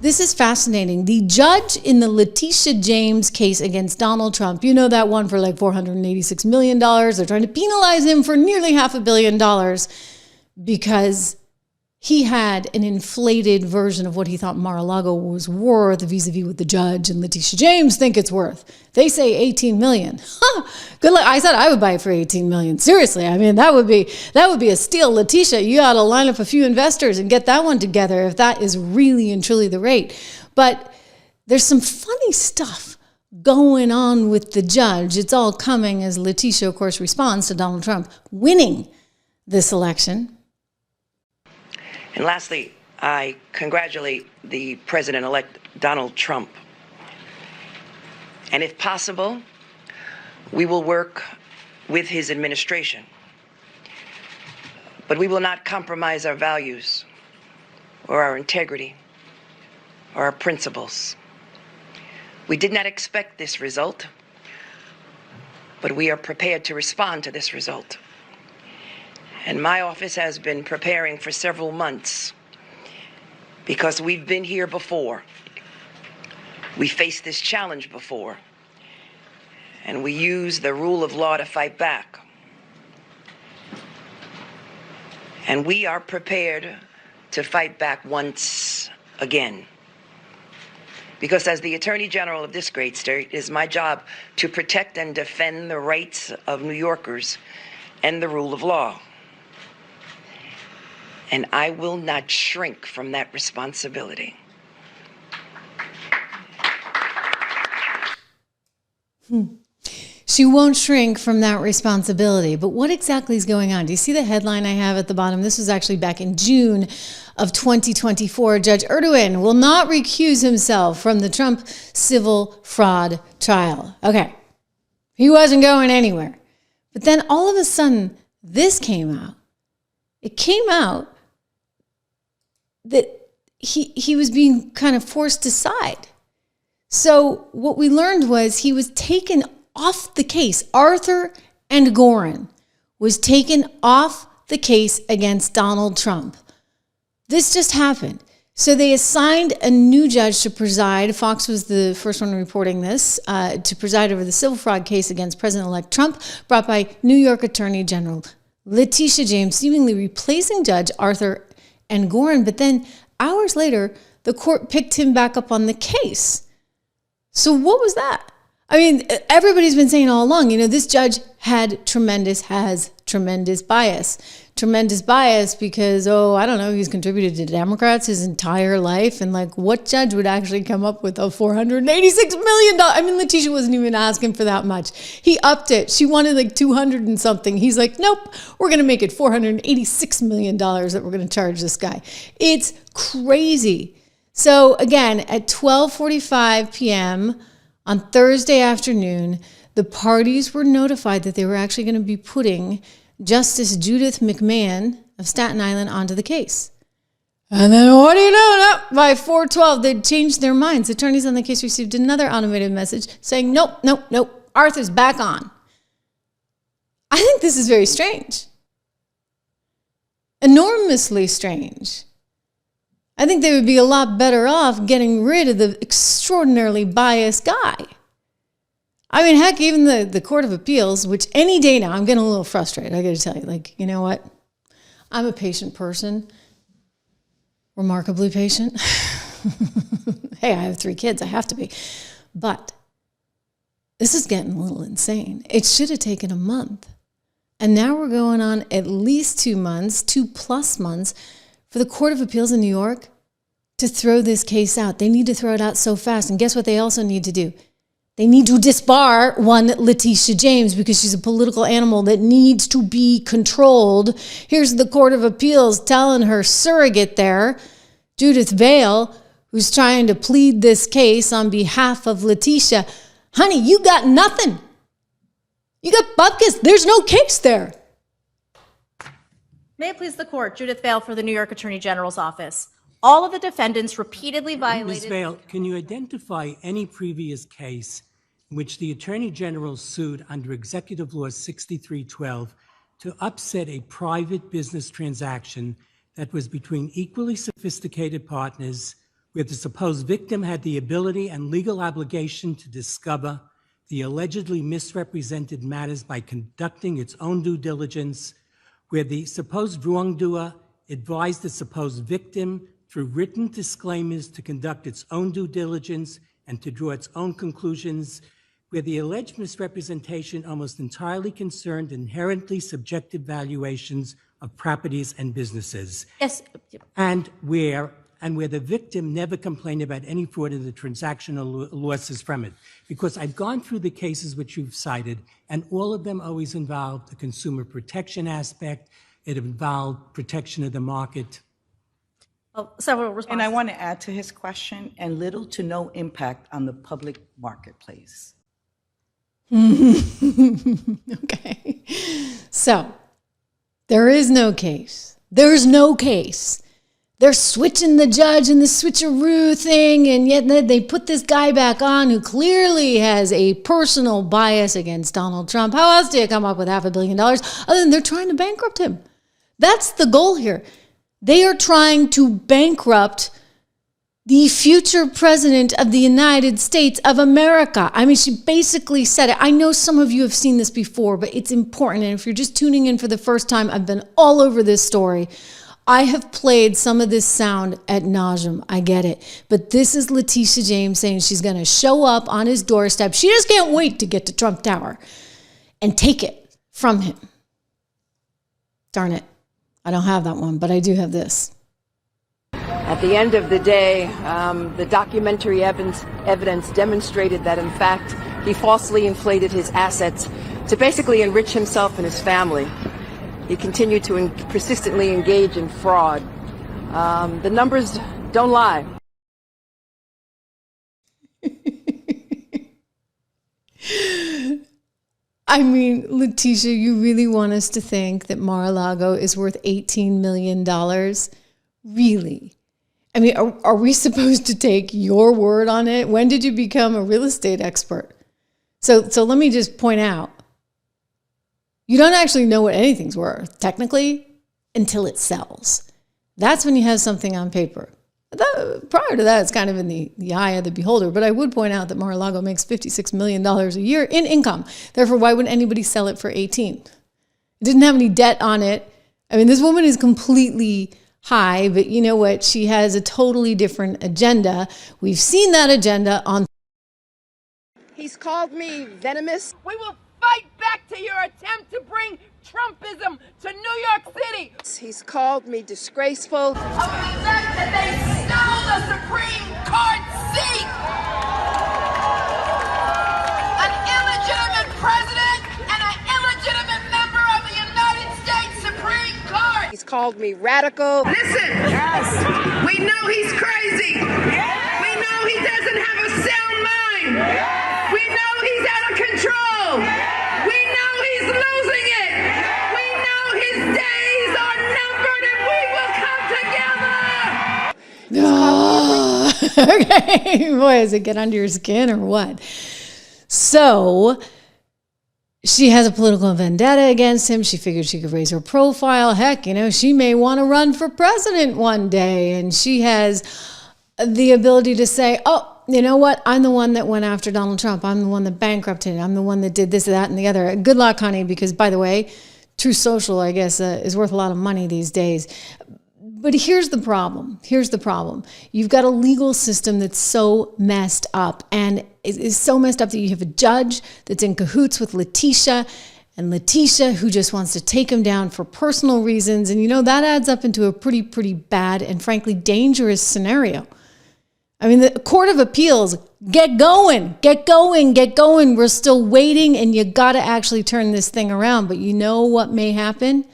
This is fascinating. The judge in the Letitia James case against Donald Trump, you know that one for like $486 million. They're trying to penalize him for nearly $500 million because he had an inflated version of what he thought Mar-a-Lago was worth vis-a-vis what the judge and Letitia James think it's worth. They say 18 million. Good luck. I said I would buy it for 18 million. Seriously. I mean, that would be a steal. Letitia, you ought to line up a few investors and get that one together if that is really and truly the rate. But there's some funny stuff going on with the judge. It's all coming as Letitia, of course, responds to Donald Trump winning this election. And lastly, I congratulate the President-elect Donald Trump. And if possible, we will work with his administration. But we will not compromise our values or our integrity or our principles. We did not expect this result, but we are prepared to respond to this result. And my office has been preparing for several months because we've been here before. We faced this challenge before, and we use the rule of law to fight back. And we are prepared to fight back once again. Because as the Attorney General of this great state, it is my job to protect and defend the rights of New Yorkers and the rule of law. And I will not shrink from that responsibility. She won't shrink from that responsibility. But what exactly is going on? Do you see the headline I have at the bottom? This was actually back in June of 2024. Judge Erdogan will not recuse himself from the Trump civil fraud trial. Okay, he wasn't going anywhere. But then all of a sudden, this came out. It came out that he was being kind of forced aside. So what we learned was he was taken off the case. Arthur and Gorin was taken off the case against Donald Trump. This just happened. So they assigned a new judge to preside. Fox was the first one reporting this, to preside over the civil fraud case against President-elect Trump, brought by New York Attorney General Letitia James, seemingly replacing Judge Arthur and Gorin. But then hours later, the court picked him back up on the case. So what was that? I mean, everybody's been saying all along, this judge has tremendous bias. Tremendous bias because, he's contributed to Democrats his entire life. And what judge would actually come up with a $486 million? I mean, Letitia wasn't even asking for that much. He upped it. She wanted 200 and something. He's like, nope, we're going to make it $486 million that we're going to charge this guy. It's crazy. So again, at 12:45 p.m. on Thursday afternoon, the parties were notified that they were actually going to be putting Justice Judith McMahon of Staten Island onto the case. And then what do you know? By 4:12, they'd changed their minds. Attorneys on the case received another automated message saying, nope, Arthur's back on. I think this is very strange. Enormously strange. I think they would be a lot better off getting rid of the extraordinarily biased guy. I mean, heck, even the Court of Appeals, which any day now, I'm getting a little frustrated. I got to tell you, you know what? I'm a patient person, remarkably patient. Hey, I have 3 kids. I have to be. But this is getting a little insane. It should have taken a month. And now we're going on at least 2 months, 2+ months, for the Court of Appeals in New York to throw this case out. They need to throw it out so fast. And guess what they also need to do? They need to disbar one Letitia James because she's a political animal that needs to be controlled. Here's the Court of Appeals telling her surrogate there, Judith Vale, who's trying to plead this case on behalf of Letitia, honey, you got nothing. You got bupkis. There's no case there. May it please the court, Judith Vale for the New York Attorney General's office. All of the defendants repeatedly violated... Ms. Vale, can you identify any previous case in which the Attorney General sued under Executive Law 6312 to upset a private business transaction that was between equally sophisticated partners where the supposed victim had the ability and legal obligation to discover the allegedly misrepresented matters by conducting its own due diligence, where the supposed wrongdoer advised the supposed victim through written disclaimers to conduct its own due diligence and to draw its own conclusions, where the alleged misrepresentation almost entirely concerned inherently subjective valuations of properties and businesses. Yes. And where the victim never complained about any fraud in the transactional losses from it. Because I've gone through the cases which you've cited, and all of them always involved the consumer protection aspect. It involved protection of the market. Well, several responses. And I want to add to his question, and little to no impact on the public marketplace. Okay. So there is no case. There's no case. They're switching the judge and the switcheroo thing, and yet they put this guy back on who clearly has a personal bias against Donald Trump. How else do you come up with $500 million other than they're trying to bankrupt him? That's the goal here. They are trying to bankrupt the future president of the United States of America. I mean, she basically said it. I know some of you have seen this before, but it's important. And if you're just tuning in for the first time, I've been all over this story. I have played some of this sound ad nauseum. I get it. But this is Letitia James saying she's going to show up on his doorstep. She just can't wait to get to Trump Tower and take it from him. Darn it. I don't have that one, but I do have this. At the end of the day, the documentary evidence demonstrated that, in fact, he falsely inflated his assets to basically enrich himself and his family. He continued to persistently engage in fraud. The numbers don't lie. I mean, Letitia, you really want us to think that Mar-a-Lago is worth $18 million? Really? I mean, are we supposed to take your word on it? When did you become a real estate expert? So let me just point out, you don't actually know what anything's worth, technically, until it sells. That's when you have something on paper. Prior to that, it's kind of in the eye of the beholder. But I would point out that Mar-a-Lago makes $56 million a year in income. Therefore, why would anybody sell it for 18? It didn't have any debt on it. I mean, this woman is completely high, but you know what? She has a totally different agenda. We've seen that agenda on. He's called me venomous. We will fight back to your attempt to bring Trumpism to New York City. He's called me disgraceful. Of the fact that they stole the Supreme Court seat. An illegitimate president and an illegitimate member of the United States Supreme Court. He's called me radical. Listen, yes. We know he's crazy. Yes. We know he doesn't have a sound mind. Yes. We know he's out of control. Yes. We know he's losing it. Yes. We know his days are numbered and we will come together. Okay, boy, does it get under your skin or what? So she has a political vendetta against him. She figured she could raise her profile. Heck, she may want to run for president one day. And she has the ability to say, oh, you know what? I'm the one that went after Donald Trump. I'm the one that bankrupted him. I'm the one that did this, that, and the other. Good luck, honey, because, by the way, Truth Social, I guess, is worth a lot of money these days. But here's the problem. You've got a legal system that's so messed up, and is so messed up that you have a judge that's in cahoots with Letitia, and Letitia who just wants to take him down for personal reasons. And, that adds up into a pretty bad and, frankly, dangerous scenario. I mean, the Court of Appeals, get going. We're still waiting, and you got to actually turn this thing around. But you know what may happen?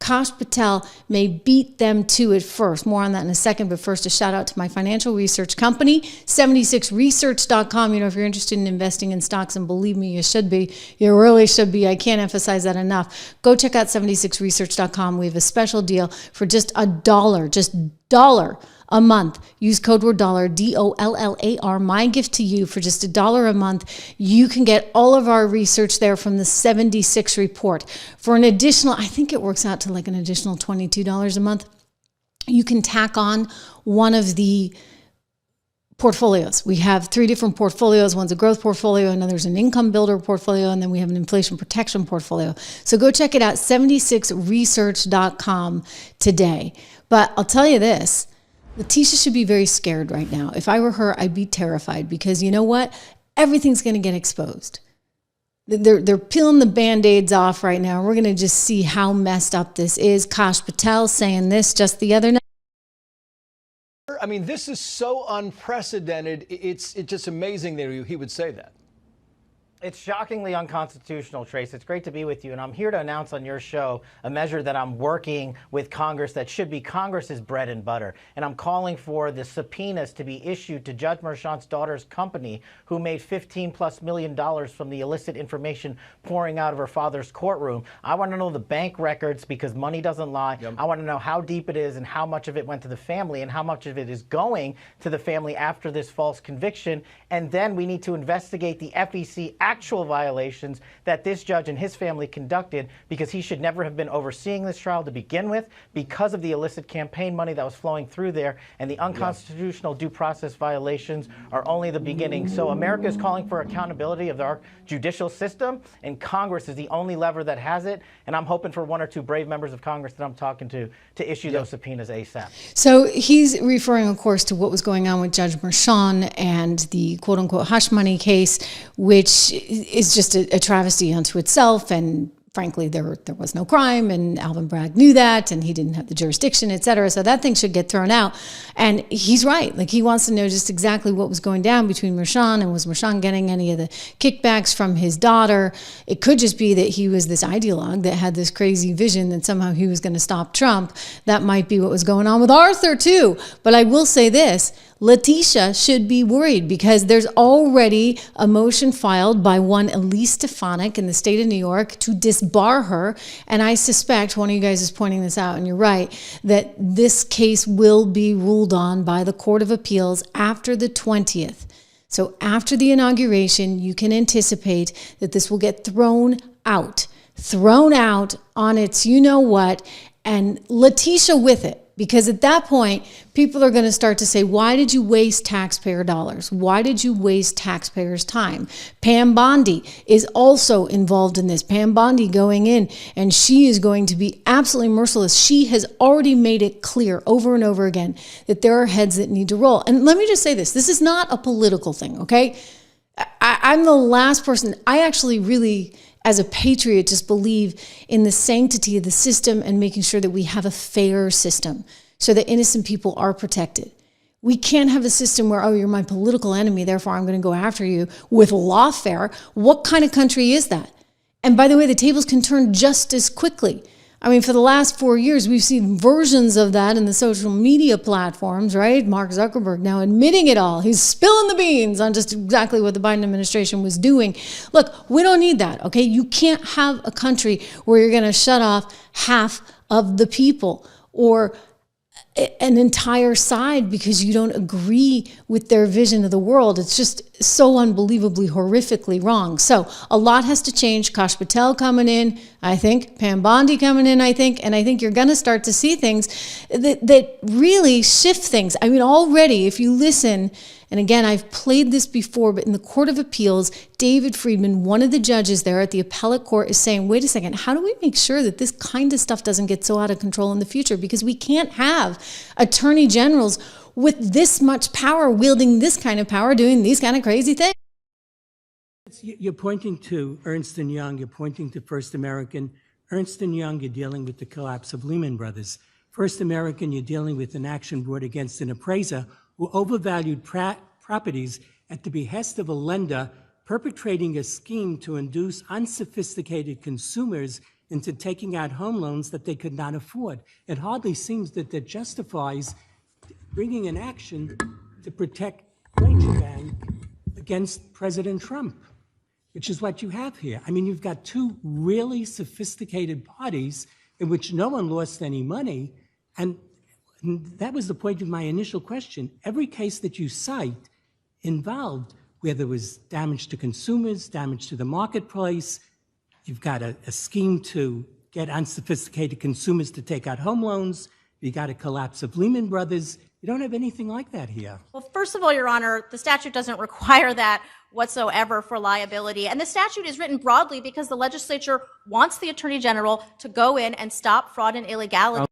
Kash Patel may beat them to it first. More on that in a second. But first, a shout out to my financial research company, 76research.com. If you're interested in investing in stocks, and believe me, you should be. You really should be. I can't emphasize that enough. Go check out 76research.com. We have a special deal for just $1 a month. Use code word dollar, DOLLAR, my gift to you for just $1 a month. You can get all of our research there from the 76 report. For an additional, I think it works out to like an additional $22 a month. You can tack on one of the portfolios. We have 3 different portfolios. One's a growth portfolio, another's an income builder portfolio, and then we have an inflation protection portfolio. So go check it out, 76research.com today. But I'll tell you this, Letitia should be very scared right now. If I were her, I'd be terrified, because you know what? Everything's going to get exposed. They're peeling the Band-Aids off right now. We're going to just see how messed up this is. Kash Patel saying this just the other night. I mean, this is so unprecedented. It's just amazing that he would say that. It's shockingly unconstitutional, Trace. It's great to be with you, and I'm here to announce on your show a measure that I'm working with Congress that should be Congress's bread and butter. And I'm calling for the subpoenas to be issued to Judge Merchant's daughter's company, who made $15+ million from the illicit information pouring out of her father's courtroom. I want to know the bank records, because money doesn't lie. Yep. I want to know how deep it is and how much of it went to the family and how much of it is going to the family after this false conviction. And then we need to investigate the FEC actual violations that this judge and his family conducted, because he should never have been overseeing this trial to begin with, because of the illicit campaign money that was flowing through there, and the unconstitutional due process violations are only the beginning. So America is calling for accountability of our judicial system, and Congress is the only lever that has it. And I'm hoping for 1 or 2 brave members of Congress that I'm talking to issue those subpoenas ASAP. So he's referring, of course, to what was going on with Judge Merchant and the quote-unquote hush money case, which is just a travesty unto itself. And frankly, there was no crime, and Alvin Bragg knew that, and he didn't have the jurisdiction, et cetera. So that thing should get thrown out. And he's right. Like, he wants to know just exactly what was going down between Merchant, and was Merchant getting any of the kickbacks from his daughter? It could just be that he was this ideologue that had this crazy vision that somehow he was going to stop Trump. That might be what was going on with Arthur too. But I will say this, Letitia should be worried, because there's already a motion filed by one Elise Stefanik in the state of New York to disbar her. And I suspect, one of you guys is pointing this out, and you're right, that this case will be ruled on by the Court of Appeals after the 20th. So after the inauguration, you can anticipate that this will get thrown out on its you-know-what, and Letitia with it. Because at that point, people are going to start to say, why did you waste taxpayer dollars? Why did you waste taxpayers' time? Pam Bondi is also involved in this. Pam Bondi going in, and she is going to be absolutely merciless. She has already made it clear over and over again that there are heads that need to roll. And let me just say this. This is not a political thing, okay? I'm the last person. I actually really, as a patriot, just believe in the sanctity of the system and making sure that we have a fair system so that innocent people are protected. We can't have a system where, oh, you're my political enemy, therefore I'm going to go after you with lawfare. What kind of country is that? And by the way, the tables can turn just as quickly. I mean, for the last 4 years, we've seen versions of that in the social media platforms, right? Mark Zuckerberg now admitting it all. He's spilling the beans on just exactly what the Biden administration was doing. Look, we don't need that, okay? You can't have a country where you're going to shut off half of the people or an entire side because you don't agree with their vision of the world. It's just so unbelievably, horrifically wrong. So a lot has to change. Kash Patel coming in, I think. Pam Bondi coming in, I think. And I think you're going to start to see things that really shift things. I mean, already, if you listen, and again, I've played this before, but in the Court of Appeals, David Friedman, one of the judges there at the Appellate Court, is saying, wait a second, how do we make sure that this kind of stuff doesn't get so out of control in the future? Because we can't have attorney generals with this much power, wielding this kind of power, doing these kind of crazy things. You're pointing to Ernst & Young, you're pointing to First American. Ernst & Young, you're dealing with the collapse of Lehman Brothers. First American, you're dealing with an action brought against an appraiser who overvalued properties at the behest of a lender, perpetrating a scheme to induce unsophisticated consumers into taking out home loans that they could not afford. It hardly seems that justifies bringing an action to protect Deutsche Bank against President Trump, which is what you have here. I mean, you've got two really sophisticated parties in which no one lost any money, and that was the point of my initial question. Every case that you cite involved where there was damage to consumers, damage to the marketplace. You've got a scheme to get unsophisticated consumers to take out home loans. You got a collapse of Lehman Brothers. You don't have anything like that here. Well, first of all, Your Honor, the statute doesn't require that whatsoever for liability. And the statute is written broadly because the legislature wants the Attorney General to go in and stop fraud and illegality.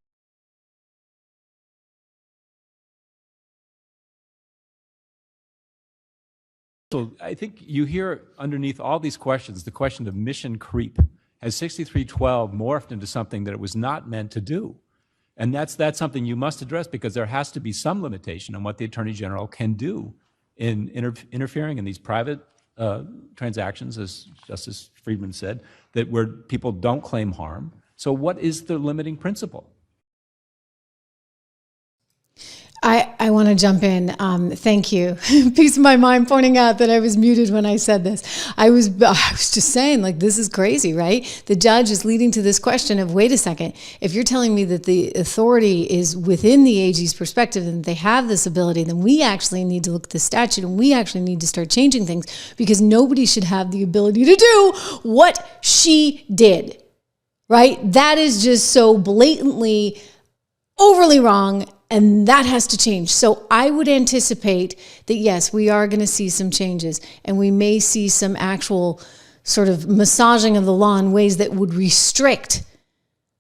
So I think you hear underneath all these questions, the question of mission creep. Has 6312 morphed into something that it was not meant to do? And that's something you must address, because there has to be some limitation on what the Attorney General can do in interfering in these private transactions, as Justice Friedman said, that where people don't claim harm. So what is the limiting principle? I want to jump in. Thank you. Piece of my mind pointing out that I was muted when I said this. I was just saying, like, this is crazy, right? The judge is leading to this question of, wait a second, if you're telling me that the authority is within the AG's perspective and they have this ability, then we actually need to look at the statute and we actually need to start changing things, because nobody should have the ability to do what she did, right? That is just so blatantly overly wrong. And that has to change. So I would anticipate that, yes, we are going to see some changes, and we may see some actual sort of massaging of the law in ways that would restrict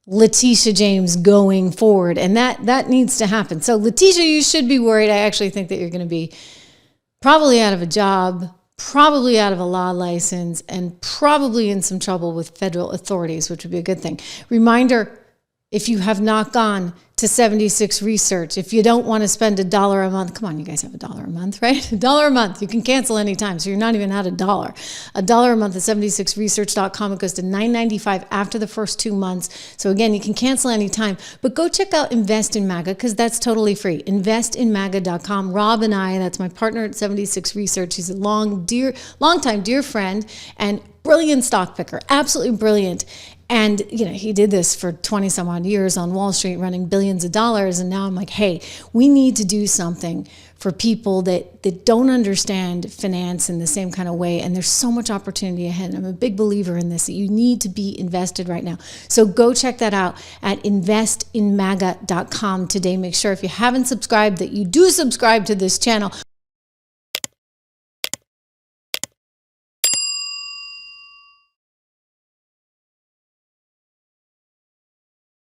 Letitia James going forward. And that needs to happen. So Letitia, you should be worried. I actually think that you're going to be probably out of a job, probably out of a law license, and probably in some trouble with federal authorities, which would be a good thing. Reminder, if you have not gone to 76 Research, if you don't want to spend $1 a month, come on, you guys have $1 a month, right? $1 a month, you can cancel anytime, so you're not even out $1. $1 a month at 76research.com. It goes to $9.95 after the first 2 months. So again, you can cancel anytime, but go check out Invest in MAGA, because that's totally free. Investinmaga.com. Rob and I, that's my partner at 76 Research. He's a long-time dear friend and brilliant stock picker, absolutely brilliant. And, you know, he did this for 20 some odd years on Wall Street, running billions of dollars. And now I'm like, hey, we need to do something for people that don't understand finance in the same kind of way. And there's so much opportunity ahead. And I'm a big believer in this, that you need to be invested right now. So go check that out at investinmaga.com today. Make sure if you haven't subscribed that you do subscribe to this channel.